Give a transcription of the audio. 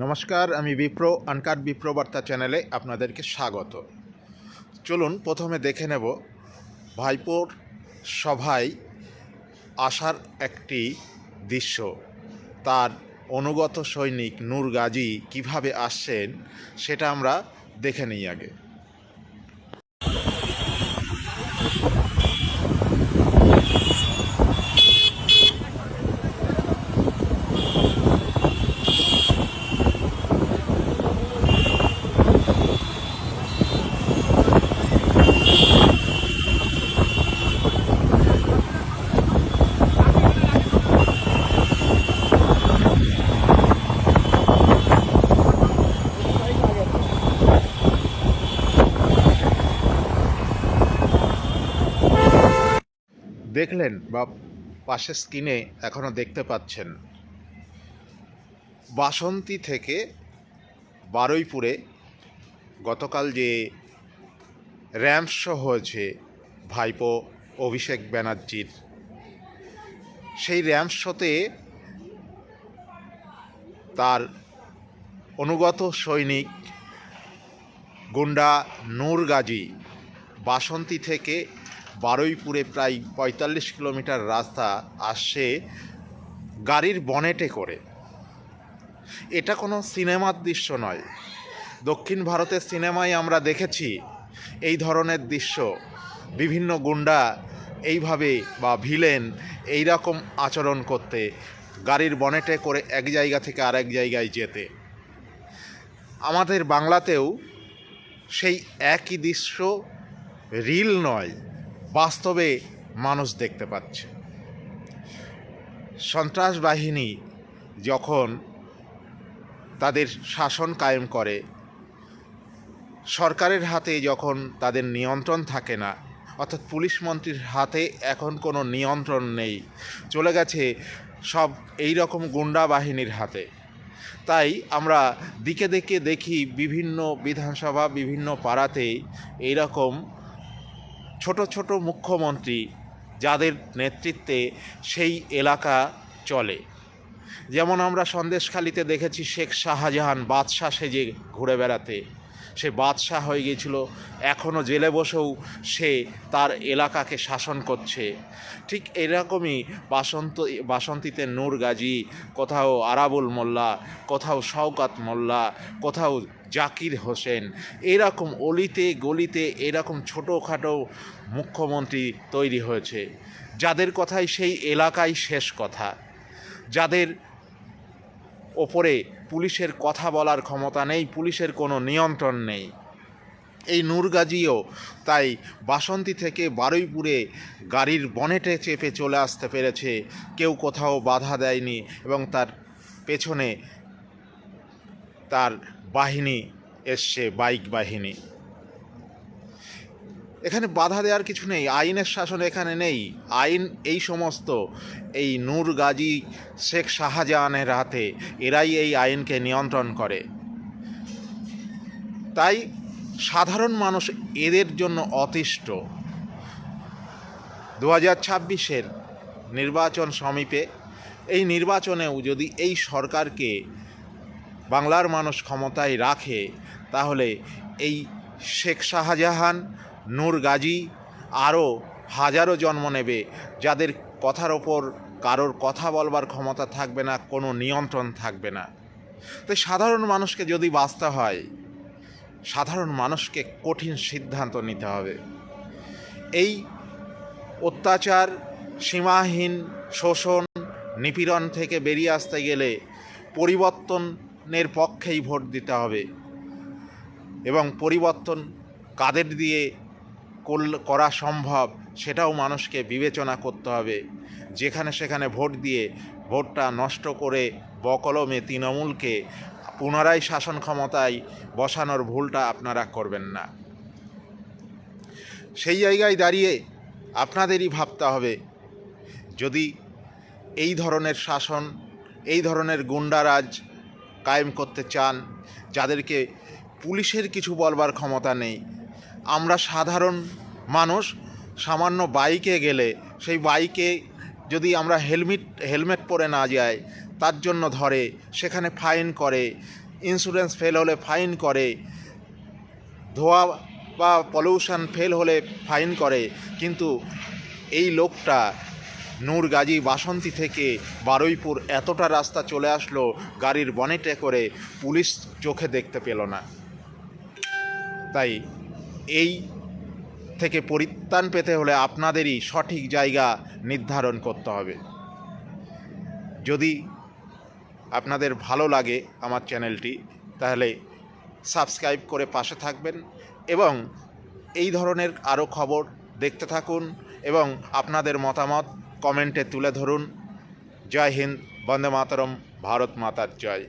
নমস্কার, আমি বিপ্র আনকাট বিপ্র বার্তা চ্যানেলে আপনাদেরকে স্বাগত। চলুন প্রথমে দেখে নেব ভাইপোর সভায় আসার একটি দৃশ্য। তার অনুগত সৈনিক নূর গাজী কীভাবে আসছেন সেটা আমরা দেখে নিই আগে। দেখলেন বা পাশের স্ক্রিনে এখনও দেখতে পাচ্ছেন, বাসন্তী থেকে বারুইপুরে গতকাল যে র্যাম্প শো হয়েছে ভাইপো অভিষেক ব্যানার্জির, সেই র্যাম্প শোতে তার অনুগত সৈনিক গুন্ডা নূর গাজী বাসন্তী থেকে বারুইপুরে প্রায় ৪৫ কিলোমিটার রাস্তা আসছে গাড়ির বনেটে করে। এটা কোনো সিনেমার দৃশ্য নয়। দক্ষিণ ভারতের সিনেমায় আমরা দেখেছি এই ধরনের দৃশ্য, বিভিন্ন গুন্ডা এইভাবে বা ভিলেন এই রকম আচরণ করতে, গাড়ির বনেটে করে এক জায়গা থেকে আরেক জায়গায় যেতে। আমাদের বাংলাতেও সেই একই দৃশ্য রিল নয়, বাস্তবে মানুষ দেখতে পাচ্ছে। সন্ত্রাস বাহিনী যখন তাদের শাসন কায়েম করে, সরকারের হাতে যখন তাদের নিয়ন্ত্রণ থাকে না, অর্থাৎ পুলিশ মন্ত্রীর হাতে এখন কোনো নিয়ন্ত্রণ নেই, চলে গেছে সব এই রকম গুন্ডা বাহিনীর হাতে। তাই আমরা দিকে দিকে দেখি বিভিন্ন বিধানসভা, বিভিন্ন পাড়াতে এইরকম ছোট ছোট মুখ্যমন্ত্রী যাদের নেতৃত্বে সেই এলাকা চলে। যেমন আমরা সন্দেশখালিতে দেখেছি শেখ শাহজাহান বাদশাহ সেজে ঘুরে বেড়াতে, সে বাদশাহ হয়ে গিয়েছিল, এখনও জেলে বসেও সে তার এলাকাকে শাসন করছে। ঠিক এরকমই বাসন্তীতে নূর গাজী, কোথাও আরাবুল মোল্লা, কোথাও শওকত মোল্লা, কোথাও জাকির হোসেন, এরকম অলিতে গলিতে এরকম ছোটোখাটো মুখ্যমন্ত্রী তৈরি হয়েছে, যাদের কথাই সেই এলাকায় শেষ কথা, যাদের ওপরে পুলিশের কথা বলার ক্ষমতা নেই, পুলিশের কোনো নিয়ন্ত্রণ নেই। এই নূর গাজীও তাই বাসন্তী থেকে বারুইপুরে গাড়ির বনেটে চেপে চলে আসতে পেরেছে, কেউ কোথাও বাধা দেয়নি, এবং তার পেছনে তার বাহিনী এসছে, বাইক বাহিনী। এখানে বাধা দেওয়ার কিছু নেই, আইনের শাসন এখানে নেই। আইন এই সমস্ত এই নূর গাজী, শেখ শাহজাহানের হাতে, এরাই এই আইনকে নিয়ন্ত্রণ করে। তাই সাধারণ মানুষ এদের জন্য অতিষ্ঠ। 2026-এর নির্বাচন সমীপে, এই নির্বাচনেও যদি এই সরকারকে বাংলার মানুষ ক্ষমতায় রাখে, তাহলে এই শেখ শাহজাহান, নূর গাজী আরও হাজারো জন্ম নেবে, যাদের কথার ওপর কারোর কথা বলবার ক্ষমতা থাকবে না, কোনো নিয়ন্ত্রণ থাকবে না। তাই সাধারণ মানুষকে যদি বাঁচতে হয়, সাধারণ মানুষকে কঠিন সিদ্ধান্ত নিতে হবে। এই অত্যাচার, সীমাহীন শোষণ, নিপীড়ন থেকে বেরিয়ে আসতে গেলে পরিবর্তনের পক্ষেই ভোট দিতে হবে, এবং পরিবর্তন কাদের দিয়ে করা সম্ভব সেটাও মানুষকে বিবেচনা করতে হবে। যেখানে সেখানে ভোট দিয়ে ভোটটা নষ্ট করে বকলমে তৃণমূলকে পুনরায় শাসন ক্ষমতায় বসানোর ভুলটা আপনারা করবেন না। সেই জায়গায় দাঁড়িয়ে আপনাদেরই ভাবতে হবে, যদি এই ধরনের শাসন, এই ধরনের গুন্ডারাজ কায়েম করতে চান, যাদেরকে পুলিশের কিছু বলবার ক্ষমতা নেই, আমরা সাধারণ মানুষ সামান্য বাইকে গেলে সেই বাইকে যদি আমরা হেলমেট পরে না যাই, তার জন্য ধরে, সেখানে ফাইন করে, ইন্স্যুরেন্স ফেল হলে ফাইন করে, ধোঁয়া বা পলিউশন ফেল হলে ফাইন করে। কিন্তু এই লোকটা নূরগাজী বাসন্তী থেকে বারুইপুর এতটা রাস্তা চলে আসলো গাড়ির বনেটে করে, পুলিশ চোখে দেখতে পেল না। তাই এই থেকে পরিত্রাণ পেতে হলে আপনাদেরই সঠিক জায়গা নির্ধারণ করতে হবে। যদি আপনাদের ভালো লাগে আমার চ্যানেলটি, তাহলে সাবস্ক্রাইব করে পাশে থাকবেন এবং এই ধরনের আরও খবর দেখতে থাকুন এবং আপনাদের মতামত কমেন্টে তুলে ধরুন। জয় হিন্দ, বন্দে মাতরম, ভারত মাতার জয়।